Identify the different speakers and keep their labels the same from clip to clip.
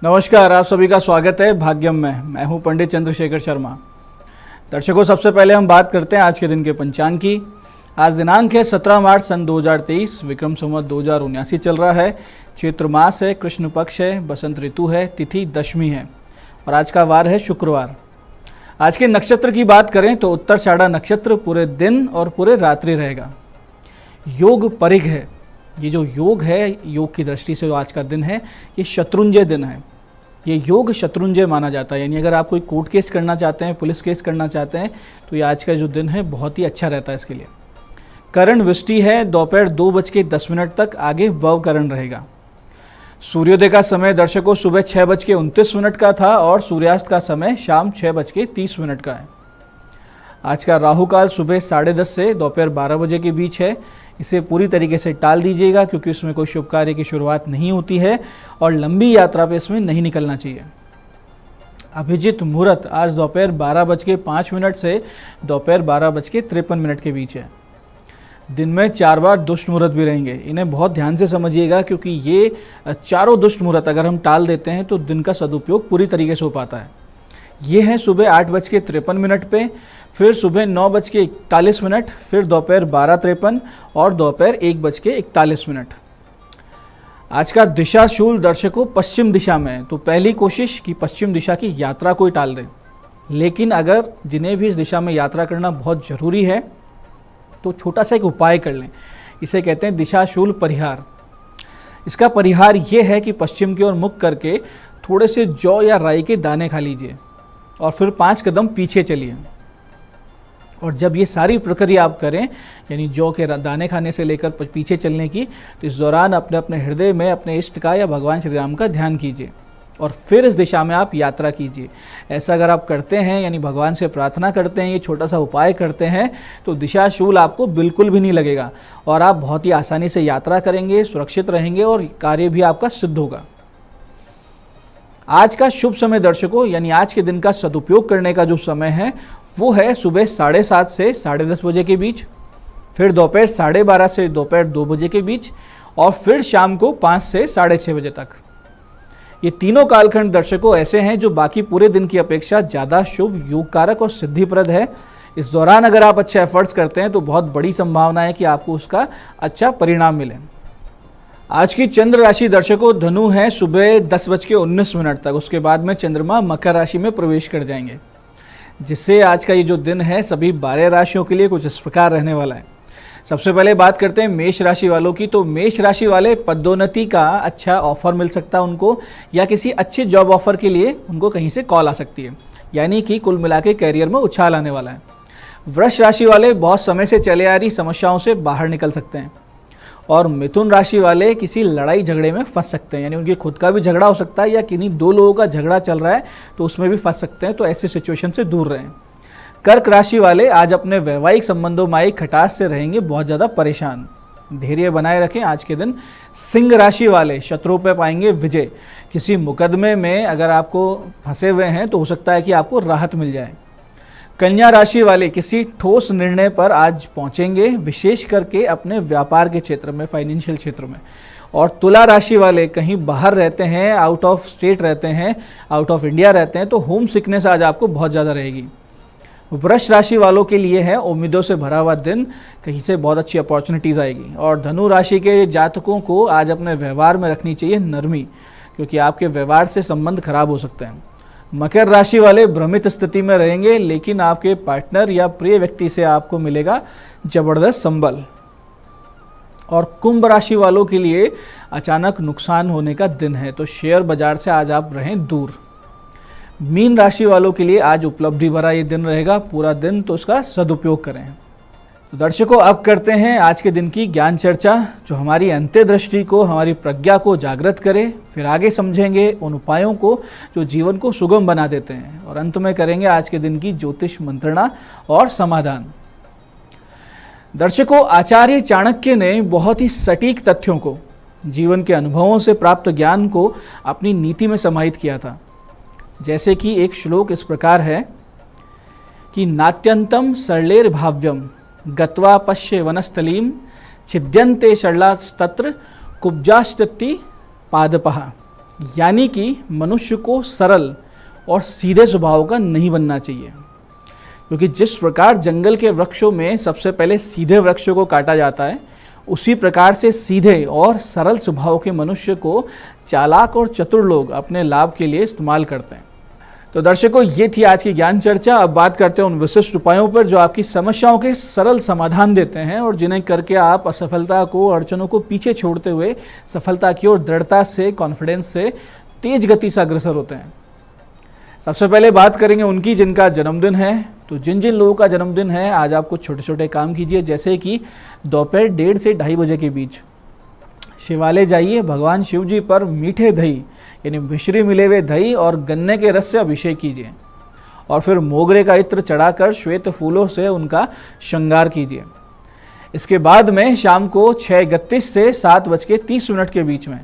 Speaker 1: नमस्कार, आप सभी का स्वागत है भाग्यम में। मैं हूं पंडित चंद्रशेखर शर्मा। दर्शकों, सबसे पहले हम बात करते हैं आज के दिन के पंचांग की। आज दिनांक है 17 मार्च सन 2023, विक्रम संवत 2079 चल रहा है। चैत्र मास है, कृष्ण पक्ष है, बसंत ऋतु है, तिथि दशमी है और आज का वार है शुक्रवार। आज के नक्षत्र की बात करें तो उत्तराषाढ़ा नक्षत्र पूरे दिन और पूरे रात्रि रहेगा। योग परिघ है। ये जो योग है, योग की दृष्टि से जो आज का दिन है, ये शत्रुंजय दिन है। ये योग शत्रुंजय माना जाता है, यानी अगर आप कोई कोर्ट केस करना चाहते हैं, पुलिस केस करना चाहते हैं, तो ये आज का जो दिन है बहुत ही अच्छा रहता है इसके लिए। करण वृष्टि है, दोपहर 2:10 तक, आगे भव करण रहेगा। सूर्योदय का समय दर्शकों सुबह 6:29 का था और सूर्यास्त का समय शाम 6:30 का है। आज का राहु काल सुबह 10:30 से दोपहर 12 बजे के बीच है। इसे पूरी तरीके से टाल दीजिएगा क्योंकि इसमें कोई शुभ कार्य की शुरुआत नहीं होती है और लंबी यात्रा पे इसमें नहीं निकलना चाहिए। अभिजित मुहूर्त आज दोपहर 12:05 से दोपहर 12:53 के बीच है। दिन में 4 बार दुष्ट मुहूर्त भी रहेंगे। इन्हें बहुत ध्यान से समझिएगा क्योंकि ये चारों दुष्ट मुहूर्त अगर हम टाल देते हैं तो दिन का सदुपयोग पूरी तरीके से हो पाता है। ये हैं सुबह 8:53 पे, फिर सुबह 9:41, फिर दोपहर 12:53 और दोपहर 1:41। आज का दिशाशूल दर्शकों पश्चिम दिशा में है, तो पहली कोशिश कि पश्चिम दिशा की यात्रा कोई टाल दे। लेकिन अगर जिन्हें भी इस दिशा में यात्रा करना बहुत ज़रूरी है तो छोटा सा एक उपाय कर लें। इसे कहते हैं दिशाशूल परिहार। इसका परिहार ये है कि पश्चिम की ओर मुख करके थोड़े से जौ या राई के दाने खा लीजिए और फिर 5 कदम पीछे चलिए। और जब ये सारी प्रक्रिया आप करें, यानी जौ के दाने खाने से लेकर पीछे चलने की, तो इस दौरान अपने अपने हृदय में अपने इष्ट का या भगवान श्री राम का ध्यान कीजिए और फिर इस दिशा में आप यात्रा कीजिए। ऐसा अगर आप करते हैं, यानी भगवान से प्रार्थना करते हैं, ये छोटा सा उपाय करते हैं, तो दिशाशूल आपको बिल्कुल भी नहीं लगेगा और आप बहुत ही आसानी से यात्रा करेंगे, सुरक्षित रहेंगे और कार्य भी आपका सिद्ध होगा। आज का शुभ समय दर्शकों, यानी आज के दिन का सदुपयोग करने का जो समय है वो है सुबह 7:30 से 10:30 बजे के बीच, फिर दोपहर 12:30 से दोपहर 2 बजे के बीच और फिर शाम को 5 से 6:30 बजे तक। ये तीनों कालखंड दर्शकों ऐसे हैं जो बाकी पूरे दिन की अपेक्षा ज़्यादा शुभ, योग कारक और सिद्धिप्रद है। इस दौरान अगर आप अच्छे एफर्ट्स करते हैं तो बहुत बड़ी संभावना है कि आपको उसका अच्छा परिणाम मिले। आज की चंद्र राशि दर्शकों धनु है सुबह 10:19 तक। उसके बाद में चंद्रमा मकर राशि में प्रवेश कर जाएंगे, जिससे आज का ये जो दिन है सभी 12 राशियों के लिए कुछ इस प्रकार रहने वाला है। सबसे पहले बात करते हैं मेष राशि वालों की। तो मेष राशि वाले पदोन्नति का अच्छा ऑफर मिल सकता है उनको, या किसी अच्छे जॉब ऑफर के लिए उनको कहीं से कॉल आ सकती है, यानी कि कुल मिला के कैरियर में उछाल आने वाला है। वृष राशि वाले बहुत समय से चले आ रही समस्याओं से बाहर निकल सकते हैं और मिथुन राशि वाले किसी लड़ाई झगड़े में फंस सकते हैं, यानी उनके खुद का भी झगड़ा हो सकता है या किन्हीं 2 लोगों का झगड़ा चल रहा है तो उसमें भी फंस सकते हैं, तो ऐसी सिचुएशन से दूर रहें। कर्क राशि वाले आज अपने वैवाहिक संबंधों में आई खटास से रहेंगे बहुत ज़्यादा परेशान। धैर्य बनाए रखें आज के दिन। सिंह राशि वाले शत्रुओं पर पाएंगे विजय। किसी मुकदमे में अगर आपको फंसे हुए हैं तो हो सकता है कि आपको राहत मिल जाए। कन्या राशि वाले किसी ठोस निर्णय पर आज पहुंचेंगे, विशेष करके अपने व्यापार के क्षेत्र में, फाइनेंशियल क्षेत्र में। और तुला राशि वाले कहीं बाहर रहते हैं, आउट ऑफ स्टेट रहते हैं, आउट ऑफ इंडिया रहते हैं, तो होम सिकनेस आज आपको बहुत ज़्यादा रहेगी। वृष राशि वालों के लिए है उम्मीदों से भरा हुआ दिन, कहीं से बहुत अच्छी अपॉर्चुनिटीज़ आएगी। और धनु राशि के जातकों को आज अपने व्यवहार में रखनी चाहिए नरमी, क्योंकि आपके व्यवहार से संबंध खराब हो सकते हैं। मकर राशि वाले भ्रमित स्थिति में रहेंगे, लेकिन आपके पार्टनर या प्रिय व्यक्ति से आपको मिलेगा जबरदस्त संबल। और कुंभ राशि वालों के लिए अचानक नुकसान होने का दिन है, तो शेयर बाजार से आज आप रहें दूर। मीन राशि वालों के लिए आज उपलब्धि भरा ये दिन रहेगा, पूरा दिन तो उसका सदुपयोग करें। तो दर्शकों, अब करते हैं आज के दिन की ज्ञान चर्चा, जो हमारी अंतर्दृष्टि को, हमारी प्रज्ञा को जागृत करे। फिर आगे समझेंगे उन उपायों को जो जीवन को सुगम बना देते हैं, और अंत में करेंगे आज के दिन की ज्योतिष मंत्रणा और समाधान। दर्शकों, आचार्य चाणक्य ने बहुत ही सटीक तथ्यों को, जीवन के अनुभवों से प्राप्त ज्ञान को अपनी नीति में समाहित किया था। जैसे कि एक श्लोक इस प्रकार है कि नात्यंतम सरलेर भाव्यम गत्वा पश्य वनस्थलीम छिद्यन्ते शरलास्तत्र कुब्जाश्चति पादपः। यानी कि मनुष्य को सरल और सीधे स्वभाव का नहीं बनना चाहिए, क्योंकि जिस प्रकार जंगल के वृक्षों में सबसे पहले सीधे वृक्षों को काटा जाता है, उसी प्रकार से सीधे और सरल स्वभाव के मनुष्य को चालाक और चतुर लोग अपने लाभ के लिए इस्तेमाल करते हैं। तो दर्शकों, ये थी आज की ज्ञान चर्चा। अब बात करते हैं उन विशिष्ट उपायों पर जो आपकी समस्याओं के सरल समाधान देते हैं और जिन्हें करके आप असफलता को, अड़चनों को पीछे छोड़ते हुए सफलता की ओर दृढ़ता से, कॉन्फिडेंस से, तेज गति से अग्रसर होते हैं। सबसे पहले बात करेंगे उनकी जिनका जन्मदिन है। तो जिन जिन लोगों का जन्मदिन है, आज आप कुछ छोटे छोटे काम कीजिए, जैसे कि दोपहर 1:30 से 2:30 बजे के बीच शिवालय जाइए, भगवान शिव जी पर मीठे दही यानी मिश्री मिले हुए दही और गन्ने के रस से अभिषेक कीजिए और फिर मोगरे का इत्र चढ़ाकर श्वेत फूलों से उनका श्रृंगार कीजिए। इसके बाद में शाम को 6:31 से 7:30 के बीच में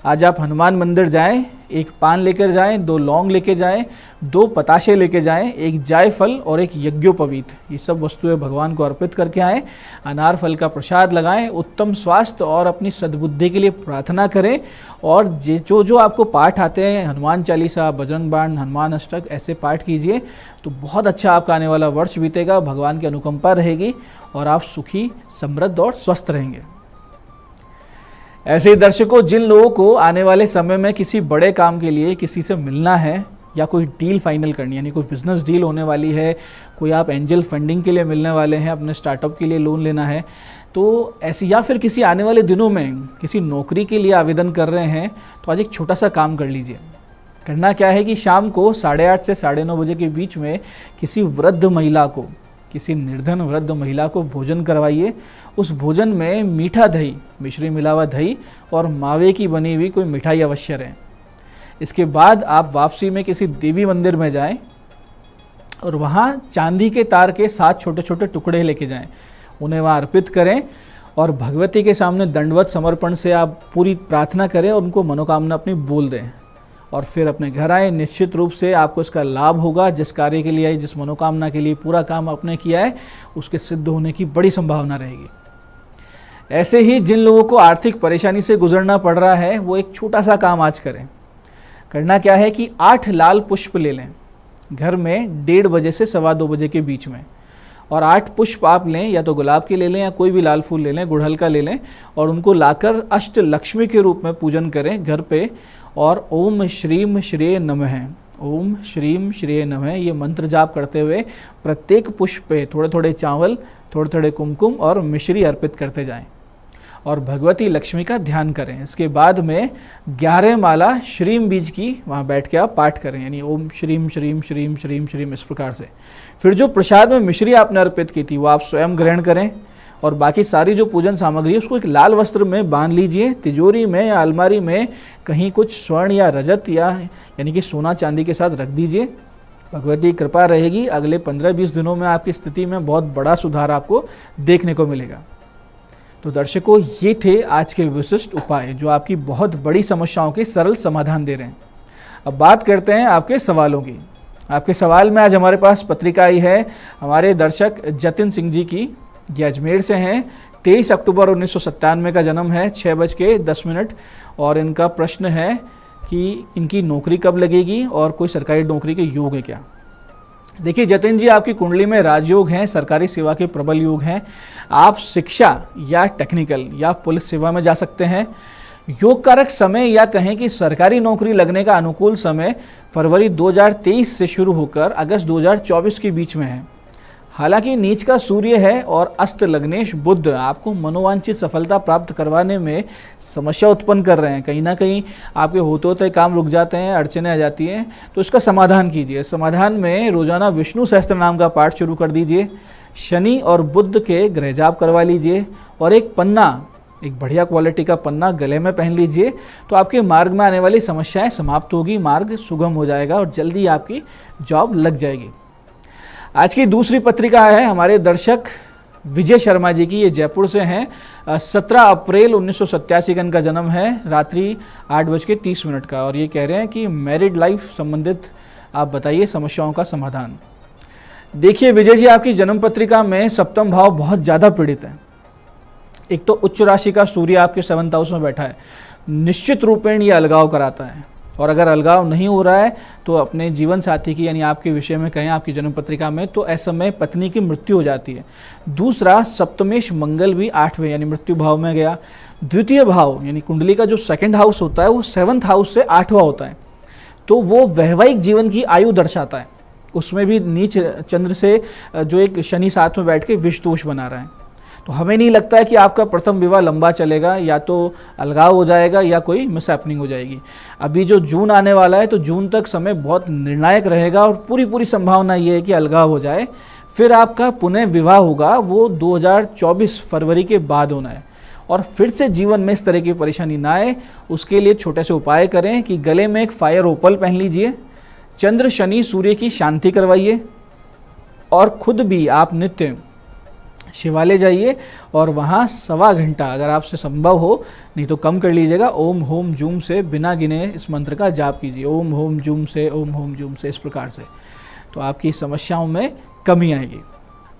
Speaker 1: आज आप हनुमान मंदिर जाएं, एक पान लेकर जाएं, 2 लौंग लेके जाएं, 2 पताशे लेके जाएं, एक जायफल और एक यज्ञोपवीत, ये सब वस्तुएं भगवान को अर्पित करके आएँ। अनार फल का प्रसाद लगाएं, उत्तम स्वास्थ्य और अपनी सद्बुद्धि के लिए प्रार्थना करें और जो आपको पाठ आते हैं, हनुमान चालीसा, बजरंग बाण, हनुमान अष्टक, ऐसे पाठ कीजिए तो बहुत अच्छा आपका आने वाला वर्ष बीतेगा। भगवान की अनुकंपा रहेगी और आप सुखी, समृद्ध और स्वस्थ रहेंगे। ऐसे ही दर्शकों, जिन लोगों को आने वाले समय में किसी बड़े काम के लिए किसी से मिलना है या कोई डील फाइनल करनी है, यानी कोई बिजनेस डील होने वाली है, कोई आप एंजल फंडिंग के लिए मिलने वाले हैं, अपने स्टार्टअप के लिए लोन लेना है, तो ऐसी, या फिर किसी आने वाले दिनों में किसी नौकरी के लिए आवेदन कर रहे हैं, तो आज एक छोटा सा काम कर लीजिए। करना क्या है कि शाम को 8:30 से 9:30 बजे के बीच में किसी वृद्ध महिला को, किसी निर्धन वृद्ध महिला को भोजन करवाइए। उस भोजन में मीठा दही, मिश्री मिला हुआ दही और मावे की बनी हुई कोई मिठाई अवश्य रहे। इसके बाद आप वापसी में किसी देवी मंदिर में जाएं और वहाँ चांदी के तार के 7 छोटे छोटे टुकड़े लेके जाएं, उन्हें वहाँ अर्पित करें और भगवती के सामने दंडवत समर्पण से आप पूरी प्रार्थना करें और उनको मनोकामना अपनी बोल दें और फिर अपने घर आए। निश्चित रूप से आपको इसका लाभ होगा। जिस कार्य के लिए आए, जिस मनोकामना के लिए पूरा काम आपने किया है, उसके सिद्ध होने की बड़ी संभावना रहेगी। ऐसे ही जिन लोगों को आर्थिक परेशानी से गुजरना पड़ रहा है, वो एक छोटा सा काम आज करें। करना क्या है कि 8 लाल पुष्प ले लें घर में 1:30 बजे से 2:15 बजे के बीच में, और 8 पुष्प आप लें, या तो गुलाब के ले लें या कोई भी लाल फूल ले लें, गुड़हल का ले लें, और उनको लाकर अष्ट लक्ष्मी के रूप में पूजन करें घर पे और ओम श्रीम श्रेय नमः, ओम श्रीम श्रेय नमः ये मंत्र जाप करते हुए प्रत्येक पुष्प पे थोड़े थोड़े चावल, थोड़े थोड़े कुमकुम और मिश्री अर्पित करते जाएं और भगवती लक्ष्मी का ध्यान करें। इसके बाद में 11 माला श्रीम बीज की वहाँ बैठ के आप पाठ करें, यानी ओम श्रीम श्रीम श्रीम श्रीम श्रीम, इस प्रकार से। फिर जो प्रसाद में मिश्री आपने अर्पित की थी वो आप स्वयं ग्रहण करें और बाकी सारी जो पूजन सामग्री है उसको एक लाल वस्त्र में बांध लीजिए। तिजोरी में या अलमारी में कहीं कुछ स्वर्ण या रजत या यानी कि सोना चांदी के साथ रख दीजिए। भगवती कृपा रहेगी, अगले 15-20 दिनों में आपकी स्थिति में बहुत बड़ा सुधार आपको देखने को मिलेगा। तो दर्शकों, ये थे आज के विशिष्ट उपाय जो आपकी बहुत बड़ी समस्याओं के सरल समाधान दे रहे हैं। अब बात करते हैं आपके सवालों की। आपके सवाल में आज हमारे पास पत्रिका आई है हमारे दर्शक जतिन सिंह जी की। ये अजमेर से हैं, 23 अक्टूबर 1997 का जन्म है, 6:10 और इनका प्रश्न है कि इनकी नौकरी कब लगेगी और कोई सरकारी नौकरी के योग है क्या। देखिए जतिन जी, आपकी कुंडली में राजयोग हैं, सरकारी सेवा के प्रबल योग हैं। आप शिक्षा या टेक्निकल या पुलिस सेवा में जा सकते हैं। योग कारक समय या कहें कि सरकारी नौकरी लगने का अनुकूल समय फरवरी 2023 से शुरू होकर अगस्त 2024 के बीच में है। हालांकि नीच का सूर्य है और अस्त लग्नेश बुध आपको मनोवांछित सफलता प्राप्त करवाने में समस्या उत्पन्न कर रहे हैं। कहीं ना कहीं आपके होते काम रुक जाते हैं, अड़चने आ जाती हैं, तो इसका समाधान कीजिए। समाधान में रोजाना विष्णु सहस्त्र नाम का पाठ शुरू कर दीजिए। शनि और बुध के ग्रह जाप करवा लीजिए और एक पन्ना, एक बढ़िया क्वालिटी का पन्ना गले में पहन लीजिए, तो आपके मार्ग में आने वाली समस्याएं समाप्त होगी, मार्ग सुगम हो जाएगा और जल्दी आपकी जॉब लग जाएगी। आज की दूसरी पत्रिका है हमारे दर्शक विजय शर्मा जी की। ये जयपुर से हैं, 17 अप्रैल 1987 का इनका जन्म है, रात्रि 8:30 का, और ये कह रहे हैं कि मैरिड लाइफ संबंधित आप बताइए समस्याओं का समाधान। देखिए विजय जी, आपकी जन्म पत्रिका में सप्तम भाव बहुत ज़्यादा पीड़ित है। एक तो उच्च राशि का सूर्य आपके 7th हाउस में बैठा है, निश्चित रूपेण ये अलगाव कराता है। और अगर अलगाव नहीं हो रहा है तो अपने जीवन साथी की यानी आपके विषय में कहें, आपकी जन्म पत्रिका में, तो ऐसे समय पत्नी की मृत्यु हो जाती है। दूसरा, सप्तमेश मंगल भी 8वें यानी मृत्यु भाव में गया। द्वितीय भाव यानी कुंडली का जो सेकंड हाउस होता है वो 7th हाउस से 8वां होता है, तो वो वैवाहिक जीवन की आयु दर्शाता है। उसमें भी नीच चंद्र से जो एक शनि साथ में बैठ के विष दोष बना रहा है। तो हमें नहीं लगता है कि आपका प्रथम विवाह लंबा चलेगा, या तो अलगाव हो जाएगा या कोई मिसहैपनिंग हो जाएगी। अभी जो जून आने वाला है तो जून तक समय बहुत निर्णायक रहेगा और पूरी संभावना ये है कि अलगाव हो जाए। फिर आपका पुनः विवाह होगा, वो 2024 फरवरी के बाद होना है। और फिर से जीवन में इस तरह की परेशानी ना आए उसके लिए छोटे से उपाय करें कि गले में एक फायर ओपल पहन लीजिए, चंद्र शनि सूर्य की शांति करवाइए, और खुद भी आप नित्य शिवालय जाइए और वहाँ 1.25 घंटा अगर आपसे संभव हो, नहीं तो कम कर लीजिएगा, ओम होम जूम से बिना गिने इस मंत्र का जाप कीजिए। ओम होम जूम से, ओम होम जूम से, इस प्रकार से, तो आपकी समस्याओं में कमी आएगी।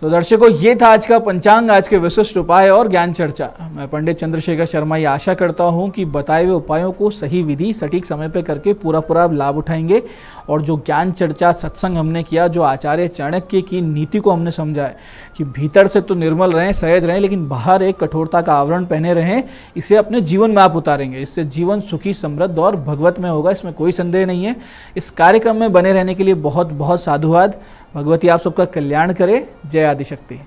Speaker 1: तो दर्शकों, ये था आज का पंचांग, आज के विशिष्ट उपाय और ज्ञान चर्चा। मैं पंडित चंद्रशेखर शर्मा ये आशा करता हूँ कि बताए हुए उपायों को सही विधि सटीक समय पर करके पूरा लाभ उठाएंगे। और जो ज्ञान चर्चा सत्संग हमने किया, जो आचार्य चाणक्य की नीति को हमने समझा है कि भीतर से तो निर्मल रहें, सहज रहें, लेकिन बाहर एक कठोरता का आवरण पहने रहें, इसे अपने जीवन में आप उतारेंगे। इससे जीवन सुखी, समृद्ध और भगवत में होगा, इसमें कोई संदेह नहीं है। इस कार्यक्रम में बने रहने के लिए बहुत बहुत साधुवाद। भगवती आप सबका कल्याण करे। जय आदिशक्ति।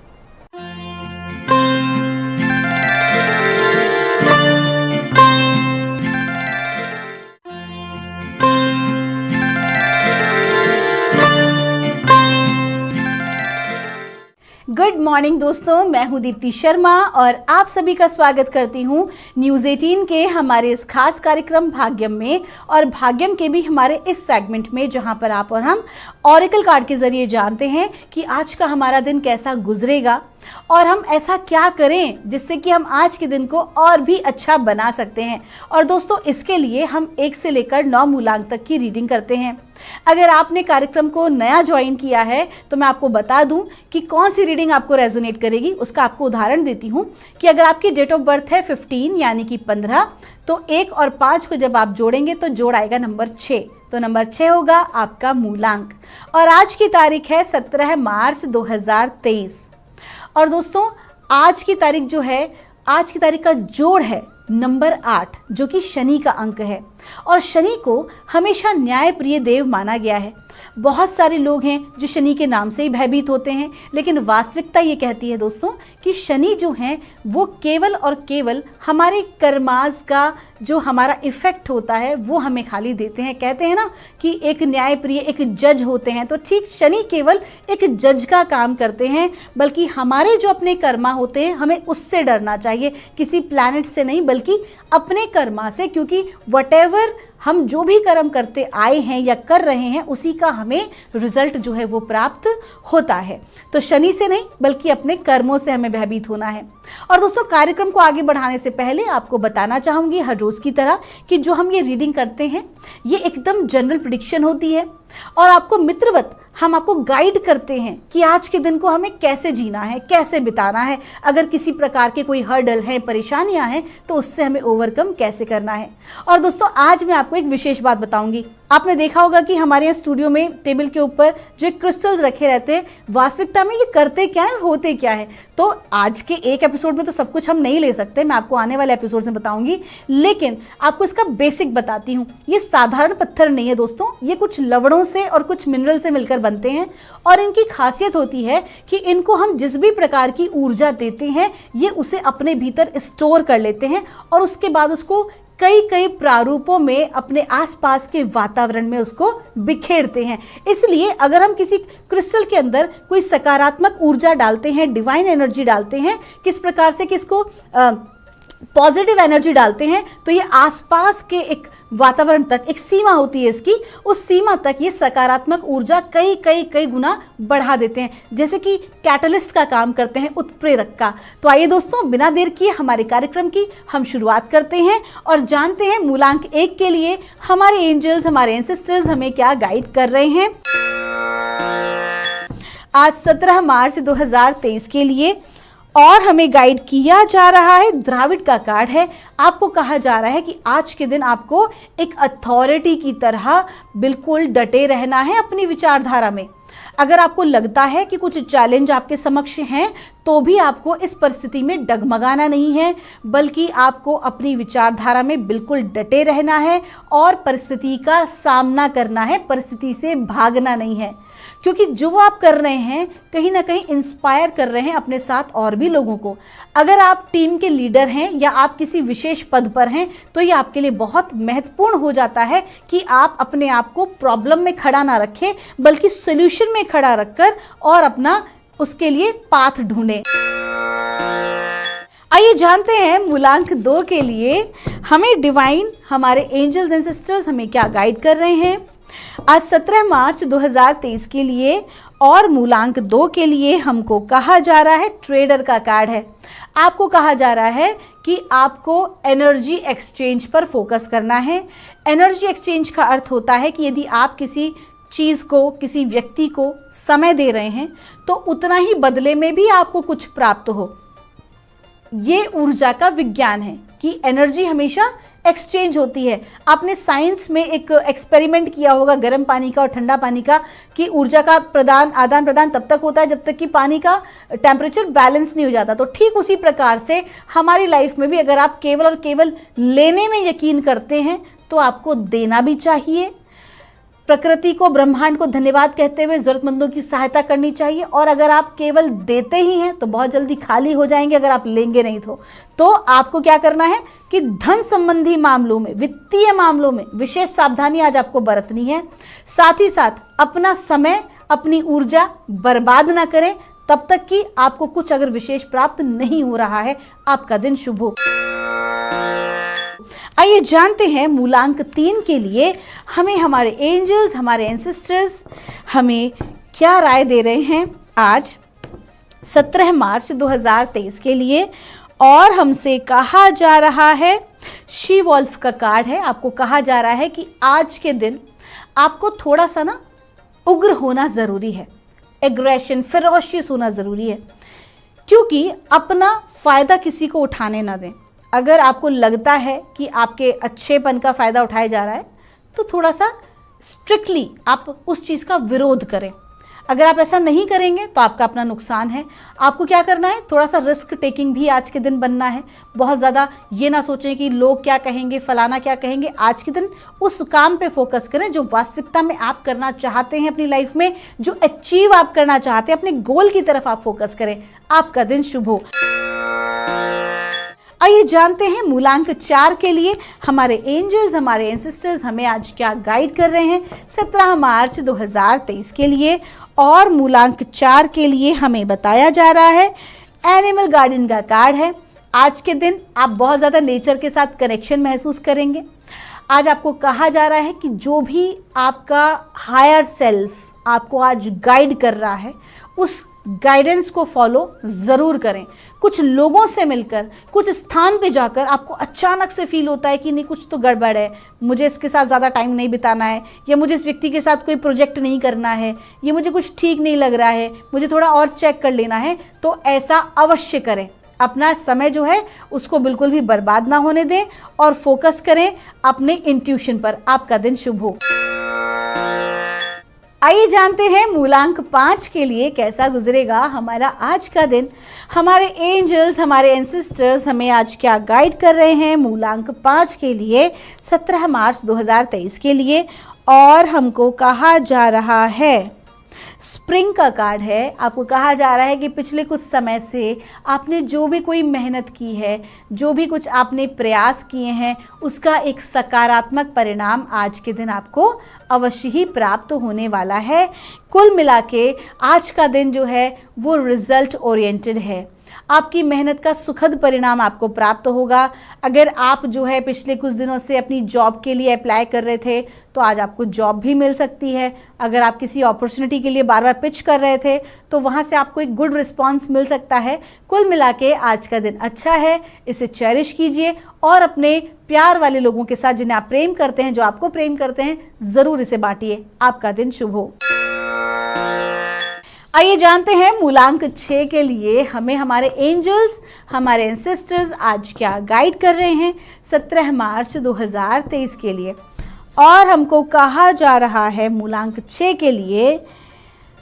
Speaker 2: गुड मॉर्निंग दोस्तों, मैं हूं दीप्ति शर्मा और आप सभी का स्वागत करती हूं न्यूज़ 18 के हमारे इस खास कार्यक्रम भाग्यम में, और भाग्यम के भी हमारे इस सेगमेंट में जहां पर आप और हम ऑरेकल कार्ड के जरिए जानते हैं कि आज का हमारा दिन कैसा गुजरेगा और हम ऐसा क्या करें जिससे कि हम आज के दिन को और भी अच्छा बना सकते हैं। और दोस्तों, इसके लिए हम 1 से लेकर 9 मूलांक तक की रीडिंग करते हैं। अगर आपने कार्यक्रम को नया ज्वाइन किया है तो मैं आपको बता दूं कि कौन सी रीडिंग आपको रेजोनेट करेगी। उसका आपको उदाहरण देती हूं कि अगर आपकी डेट ऑफ बर्थ है 15 यानी कि 15, तो 1 और 5 को जब आप जोड़ेंगे तो जोड़ आएगा नंबर 6, तो नंबर 6 होगा आपका मूलांक। और आज की तारीख है 17 मार्च 2023। और दोस्तों, आज की तारीख जो है, आज की तारीख का जोड़ है नंबर 8, जो कि शनि का अंक है। और शनि को हमेशा न्यायप्रिय देव माना गया है। बहुत सारे लोग हैं जो शनि के नाम से ही भयभीत होते हैं, लेकिन वास्तविकता ये कहती है दोस्तों कि शनि जो हैं वो केवल और केवल हमारे कर्मास का जो हमारा इफेक्ट होता है वो हमें खाली देते हैं। कहते हैं ना कि एक न्यायप्रिय एक जज होते हैं, तो ठीक शनि केवल एक जज का काम करते हैं, बल्कि हमारे जो अपने कर्मा होते हैं हमें उससे डरना चाहिए, किसी प्लैनेट से नहीं बल्कि अपने कर्मा से, क्योंकि वटेवर हम जो भी कर्म करते आए हैं या कर रहे हैं उसी का हमें रिजल्ट जो है वो प्राप्त होता है। तो शनि से नहीं बल्कि अपने कर्मों से हमें भयभीत होना है। और दोस्तों, कार्यक्रम को आगे बढ़ाने से पहले आपको बताना चाहूँगी हर रोज़ की तरह कि जो हम ये रीडिंग करते हैं ये एकदम जनरल प्रेडिक्शन होती है और आपको मित्रवत हम आपको गाइड करते हैं कि आज के दिन को हमें कैसे जीना है, कैसे बिताना है। अगर किसी प्रकार के कोई हर्डल हैं, परेशानियां हैं, तो उससे हमें ओवरकम कैसे करना है। और दोस्तों, आज मैं आपको एक विशेष बात बताऊंगी। आपने देखा होगा कि हमारे यहाँ स्टूडियो में टेबल के ऊपर जो क्रिस्टल्स रखे रहते हैं, वास्तविकता में ये करते क्या है और होते क्या है। तो आज के एक एपिसोड में तो सब कुछ हम नहीं ले सकते, मैं आपको आने वाले एपिसोड में बताऊंगी, लेकिन आपको इसका बेसिक बताती हूँ। ये साधारण पत्थर नहीं है दोस्तों, ये कुछ लवणों से और कुछ मिनरल से मिलकर बनते हैं। और इनकी खासियत होती है कि इनको हम जिस भी प्रकार की ऊर्जा देते हैं ये उसे अपने भीतर स्टोर कर लेते हैं और उसके बाद उसको कई प्रारूपों में अपने आसपास के वातावरण में उसको बिखेरते हैं। इसलिए अगर हम किसी क्रिस्टल के अंदर कोई सकारात्मक ऊर्जा डालते हैं, डिवाइन एनर्जी डालते हैं, किस प्रकार से किसको पॉजिटिव एनर्जी डालते हैं, तो ये आसपास के एक वातावरण तक एक सीमा होती है इसकी, उस सीमा तक ये सकारात्मक ऊर्जा कई गुना बढ़ा देते हैं, जैसे कि कैटलिस्ट का काम करते हैं, उत्प्रेरक का। तो आइए दोस्तों, बिना देर किए हमारे कार्यक्रम की हम शुरुआत करते हैं और जानते हैं मूलांक 1 के लिए हमारे एंजल्स, हमारे एंसेस्टर्स हमें क्या गाइड कर रहे हैं। आज 17 मार्च 2023 के लिए और हमें गाइड किया जा रहा है, द्राविड का कार्ड है। आपको कहा जा रहा है कि आज के दिन आपको एक अथॉरिटी की तरह बिल्कुल डटे रहना है अपनी विचारधारा में। अगर आपको लगता है कि कुछ चैलेंज आपके समक्ष हैं तो भी आपको इस परिस्थिति में डगमगाना नहीं है, बल्कि आपको अपनी विचारधारा में बिल्कुल डटे रहना है और परिस्थिति का सामना करना है, परिस्थिति से भागना नहीं है। क्योंकि जो आप कर रहे हैं कहीं ना कहीं इंस्पायर कर रहे हैं अपने साथ और भी लोगों को। अगर आप टीम के लीडर हैं या आप किसी विशेष पद पर हैं तो ये आपके लिए बहुत महत्वपूर्ण हो जाता है कि आप अपने आप को प्रॉब्लम में खड़ा ना रखें, बल्कि सोल्यूशन में खड़ा रखकर और अपना उसके लिए पाथ ढूंढें। आइए जानते हैं मूलांक 2 के लिए हमें डिवाइन, हमारे एंजल्स एंड सिस्टर्स हमें क्या गाइड कर रहे हैं आज 17 मार्च 2023 के लिए। और मूलांक 2 के लिए हमको कहा जा रहा है, ट्रेडर का कार्ड है। आपको कहा जा रहा है कि आपको एनर्जी एक्सचेंज पर फोकस करना है। एनर्जी एक्सचेंज का अर्थ होता है कि यदि आप किसी चीज़ को, किसी व्यक्ति को समय दे रहे हैं तो उतना ही बदले में भी आपको कुछ प्राप्त हो। ये ऊर्जा का विज्ञान है कि एनर्जी हमेशा एक्सचेंज होती है। आपने साइंस में एक एक्सपेरिमेंट किया होगा गर्म पानी का और ठंडा पानी का, कि ऊर्जा का आदान प्रदान तब तक होता है जब तक कि पानी का टेम्परेचर बैलेंस नहीं हो जाता। तो ठीक उसी प्रकार से हमारी लाइफ में भी अगर आप केवल और केवल लेने में यकीन करते हैं तो आपको देना भी चाहिए। प्रकृति को, ब्रह्मांड को धन्यवाद कहते हुए ज़रूरतमंदों की सहायता करनी चाहिए। और अगर आप केवल देते ही हैं तो बहुत जल्दी खाली हो जाएंगे अगर आप लेंगे नहीं तो आपको क्या करना है कि धन संबंधी मामलों में, वित्तीय मामलों में विशेष सावधानी आज आपको बरतनी है। साथ ही साथ अपना समय, अपनी ऊर्जा बर्बाद ना करें तब तक कि आपको कुछ अगर विशेष प्राप्त नहीं हो रहा है। आपका दिन शुभ हो। आइए जानते हैं मूलांक 3 के लिए हमें हमारे एंजल्स, हमारे एंसेस्टर्स हमें क्या राय दे रहे हैं आज 17 मार्च 2023 के लिए। और हमसे कहा जा रहा है, शी वॉल्फ का कार्ड है। आपको कहा जा रहा है कि आज के दिन आपको थोड़ा सा ना उग्र होना ज़रूरी है, एग्रेशन, फेरोशियस होना ज़रूरी है, क्योंकि अपना फ़ायदा किसी को उठाने ना दें। अगर आपको लगता है कि आपके अच्छेपन का फ़ायदा उठाया जा रहा है तो थोड़ा सा स्ट्रिक्टली आप उस चीज़ का विरोध करें। अगर आप ऐसा नहीं करेंगे तो आपका अपना नुकसान है। आपको क्या करना है, थोड़ा सा रिस्क टेकिंग भी आज के दिन बनना है। बहुत ज़्यादा ये ना सोचें कि लोग क्या कहेंगे, फलाना क्या कहेंगे। आज के दिन उस काम पे फोकस करें जो वास्तविकता में आप करना चाहते हैं अपनी लाइफ में, जो अचीव आप करना चाहते हैं, अपने गोल की तरफ आप फोकस करें। आपका दिन शुभ हो। आइए जानते हैं मूलांक 4 के लिए हमारे एंजल्स, हमारे एंसेस्टर्स हमें आज क्या गाइड कर रहे हैं 17 मार्च 2023 के लिए। और मूलांक 4 के लिए हमें बताया जा रहा है, एनिमल गार्डन का कार्ड है। आज के दिन आप बहुत ज़्यादा नेचर के साथ कनेक्शन महसूस करेंगे। आज आपको कहा जा रहा है कि जो भी आपका हायर सेल्फ आपको आज गाइड कर रहा है उस गाइडेंस को फॉलो ज़रूर करें। कुछ लोगों से मिलकर, कुछ स्थान पे जाकर आपको अचानक से फील होता है कि नहीं कुछ तो गड़बड़ है, मुझे इसके साथ ज़्यादा टाइम नहीं बिताना है, या मुझे इस व्यक्ति के साथ कोई प्रोजेक्ट नहीं करना है, ये मुझे कुछ ठीक नहीं लग रहा है, मुझे थोड़ा और चेक कर लेना है। तो ऐसा अवश्य करें। अपना समय जो है उसको बिल्कुल भी बर्बाद ना होने दें और फोकस करें अपने इंट्यूशन पर। आपका दिन शुभ हो। आइए जानते हैं मूलांक 5 के लिए कैसा गुजरेगा हमारा आज का दिन। हमारे एंजल्स, हमारे एंसेस्टर्स हमें आज क्या गाइड कर रहे हैं मूलांक 5 के लिए 17 मार्च 2023 के लिए। और हमको कहा जा रहा है, स्प्रिंग का कार्ड है। आपको कहा जा रहा है कि पिछले कुछ समय से आपने जो भी कोई मेहनत की है, जो भी कुछ आपने प्रयास किए हैं, उसका एक सकारात्मक परिणाम आज के दिन आपको अवश्य ही प्राप्त होने वाला है। कुल मिला के आज का दिन जो है वो रिजल्ट ओरिएंटेड है। आपकी मेहनत का सुखद परिणाम आपको प्राप्त होगा। अगर आप जो है पिछले कुछ दिनों से अपनी जॉब के लिए अप्लाई कर रहे थे तो आज आपको जॉब भी मिल सकती है। अगर आप किसी अपॉर्चुनिटी के लिए बार बार पिच कर रहे थे तो वहाँ से आपको एक गुड रिस्पांस मिल सकता है। कुल मिला के आज का दिन अच्छा है, इसे चेरिश कीजिए और अपने प्यार वाले लोगों के साथ, जिन्हें आप प्रेम करते हैं, जो आपको प्रेम करते हैं, ज़रूर इसे बांटिए। आपका दिन शुभ हो। आइए जानते हैं मूलांक 6 के लिए हमें हमारे एंजल्स, हमारे एंसेस्टर्स आज क्या गाइड कर रहे हैं 17 मार्च 2023 के लिए। और हमको कहा जा रहा है मूलांक 6 के लिए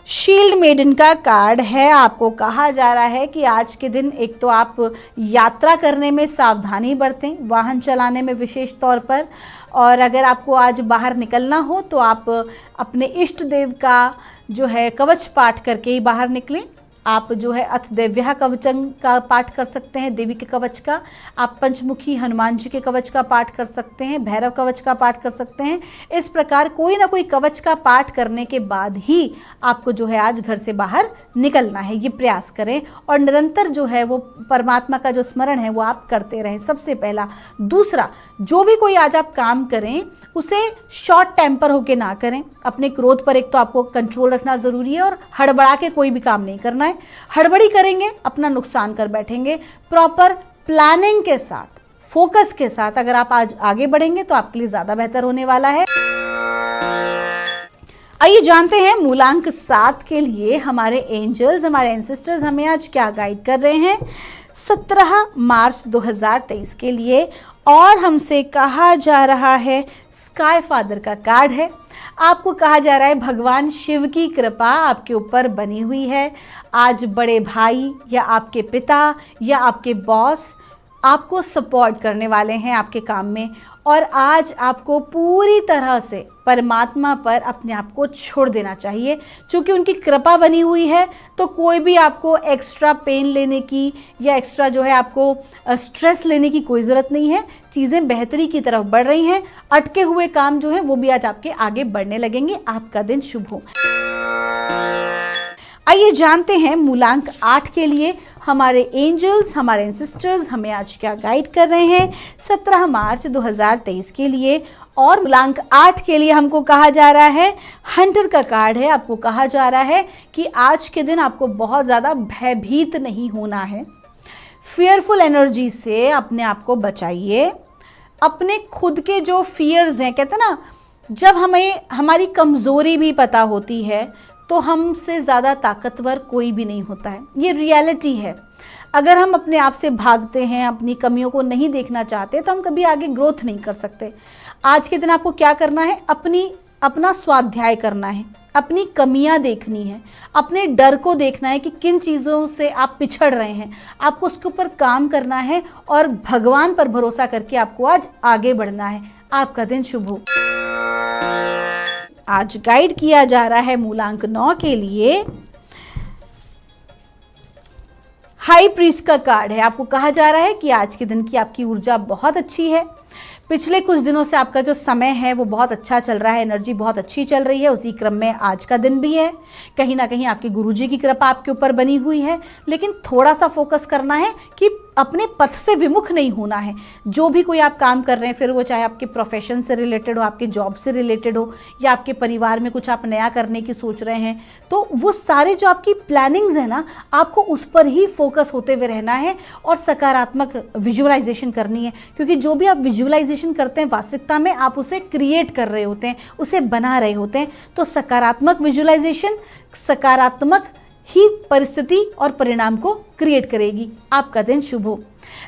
Speaker 2: शील्ड मेडन का कार्ड है। आपको कहा जा रहा है कि आज के दिन एक तो आप यात्रा करने में सावधानी बरतें, वाहन चलाने में विशेष तौर पर, और अगर आपको आज बाहर निकलना हो तो आप अपने इष्ट देव का जो है कवच पाठ करके ही बाहर निकलें। आप जो है अथ देव्या कवचं का पाठ कर सकते हैं, देवी के कवच का। आप पंचमुखी हनुमान जी के कवच का पाठ कर सकते हैं, भैरव कवच का पाठ कर सकते हैं। इस प्रकार कोई ना कोई कवच का पाठ करने के बाद ही आपको जो है आज घर से बाहर निकलना है, ये प्रयास करें। और निरंतर जो है वो परमात्मा का जो स्मरण है वो आप करते रहें, सबसे पहला। दूसरा, जो भी कोई आज आप काम करें उसे शॉर्ट टेम्पर होके ना करें। अपने क्रोध पर एक तो आपको कंट्रोल रखना ज़रूरी है और हड़बड़ा के कोई भी काम नहीं करना है। हड़बड़ी करेंगे अपना नुकसान कर बैठेंगे। प्रॉपर प्लानिंग के साथ, फोकस के साथ अगर आप आज आगे बढ़ेंगे तो आपके लिए ज़्यादा बेहतर होने वाला है। आइए जानते हैं मूलांक 7 के लिए हमारे एंजल्स, हमारे एंसेस्टर्स हमें आज क्या गाइड कर रहे हैं 17 मार्च 2023 के लिए। और हमसे कहा जा रहा है स्काई फादर का कार्ड है। आपको कहा जा रहा है भगवान शिव की कृपा आपके ऊपर बनी हुई है। आज बड़े भाई या आपके पिता या आपके बॉस आपको सपोर्ट करने वाले हैं आपके काम में, और आज आपको पूरी तरह से परमात्मा पर अपने आप को छोड़ देना चाहिए। क्योंकि उनकी कृपा बनी हुई है तो कोई भी आपको एक्स्ट्रा पेन लेने की या एक्स्ट्रा जो है आपको स्ट्रेस लेने की कोई ज़रूरत नहीं है। चीज़ें बेहतरी की तरफ बढ़ रही हैं। अटके हुए काम जो है वो भी आज आपके आगे बढ़ने लगेंगे। आपका दिन शुभ हो। आइए जानते हैं मूलांक 8 के लिए हमारे एंजल्स, हमारे एंसेस्टर्स हमें आज क्या गाइड कर रहे हैं 17 मार्च 2023 के लिए। और मूलांक 8 के लिए हमको कहा जा रहा है हंटर का कार्ड है। आपको कहा जा रहा है कि आज के दिन आपको बहुत ज़्यादा भयभीत नहीं होना है। फियरफुल एनर्जी से अपने आप को बचाइए। अपने खुद के जो फियर्स हैं, कहते हैं ना, जब हमें हमारी कमज़ोरी भी पता होती है तो हमसे ज़्यादा ताकतवर कोई भी नहीं होता है। ये रियलिटी है। अगर हम अपने आप से भागते हैं, अपनी कमियों को नहीं देखना चाहते, तो हम कभी आगे ग्रोथ नहीं कर सकते। आज के दिन आपको क्या करना है, अपना स्वाध्याय करना है, अपनी कमियां देखनी है, अपने डर को देखना है कि किन चीज़ों से आप पिछड़ रहे हैं। आपको उसके ऊपर काम करना है और भगवान पर भरोसा करके आपको आज आगे बढ़ना है। आपका दिन शुभ हो। आज गाइड किया जा रहा है मूलांक 9 के लिए हाई प्रीस्ट का कार्ड है। आपको कहा जा रहा है कि आज के दिन की आपकी ऊर्जा बहुत अच्छी है। पिछले कुछ दिनों से आपका जो समय है वो बहुत अच्छा चल रहा है, एनर्जी बहुत अच्छी चल रही है। उसी क्रम में आज का दिन भी है। कहीं ना कहीं आपके गुरुजी की कृपा आपके ऊपर बनी हुई है, लेकिन थोड़ा सा फोकस करना है कि अपने पथ से विमुख नहीं होना है। जो भी कोई आप काम कर रहे हैं, फिर वो चाहे आपके प्रोफेशन से रिलेटेड हो, आपके जॉब से रिलेटेड हो, या आपके परिवार में कुछ आप नया करने की सोच रहे हैं, तो वो सारे जो आपकी प्लानिंग्स है ना, आपको उस पर ही फोकस होते हुए रहना है और सकारात्मक विजुअलाइजेशन करनी है। क्योंकि जो भी आप विजुअलाइजेशन करते हैं वास्तविकता में आप उसे क्रिएट कर रहे होते हैं, उसे बना रहे होते हैं। तो सकारात्मक विजुअलाइजेशन सकारात्मक ही परिस्थिति और परिणाम को क्रिएट करेगी। आपका दिन शुभ हो।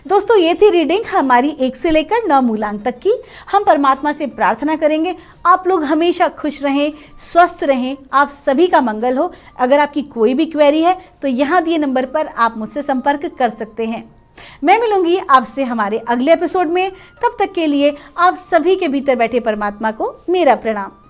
Speaker 2: दोस्तों, ये थी रीडिंग हमारी 1 से लेकर 9 मूलांक तक की। हम परमात्मा से प्रार्थना करेंगे आप लोग हमेशा खुश रहें, स्वस्थ रहें, आप सभी का मंगल हो। अगर आपकी कोई भी क्वेरी है तो यहाँ दिए नंबर पर आप मुझसे संपर्क कर सकते हैं। मैं मिलूंगी आपसे हमारे अगले एपिसोड में। तब तक के लिए आप सभी के भीतर बैठे परमात्मा को मेरा प्रणाम।